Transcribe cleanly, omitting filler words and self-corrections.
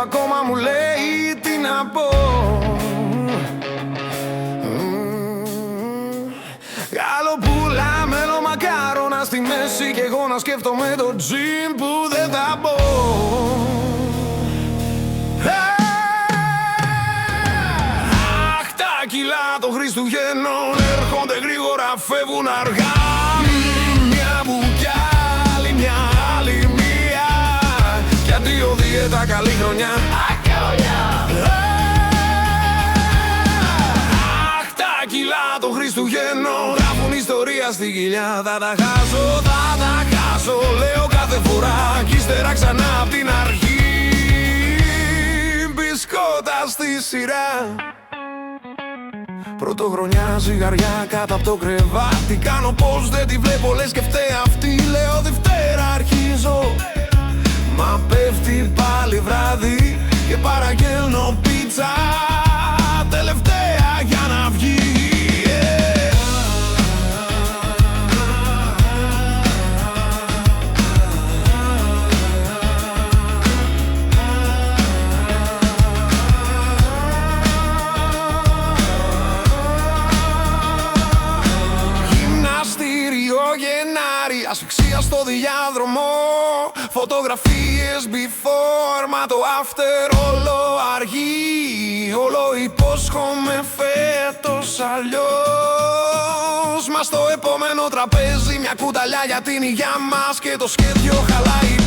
ακόμα μου λέει τι να πω. Γαλοπούλα, μέλο μακάρονα στη μέση κι εγώ να σκέφτομαι το τζιμ που δεν θα μπω. Αχ, τα κιλά των Χριστουγέννων έρχονται γρήγορα, φεύγουν αργά. Μια μπουκιά, άλλη μια, άλλη μία. Κι αντίο δίαιτα, καλή χρονιά. Αχ, τα κιλά των Χριστουγέννων γράφουν ιστορία στη κοιλιά. Θα τα χάσω, θα τα χάσω, λέω κάθε φορά κι ύστερα ξανά απ' την αρχή. Μπισκότα στη σειρά. Πρωτοχρονιά, ζυγαριά κάτω από το κρεβάτι. Κάνω πως δεν τη βλέπω, λες και φταίει αυτή. Λέω Δευτέρα αρχίζω, μα πέφτει πάλι βράδυ και παραγγέλνω πίτσα τελευταία για να βγει. Γενάρη, ασφυξία στο διάδρομο. Φωτογραφίες before, μα το after όλο αργεί. Όλο υπόσχομαι φέτος αλλιώς. Μα στο επόμενο τραπέζι μια κουταλιά για την υγειά μας και το σχέδιο χαλάει.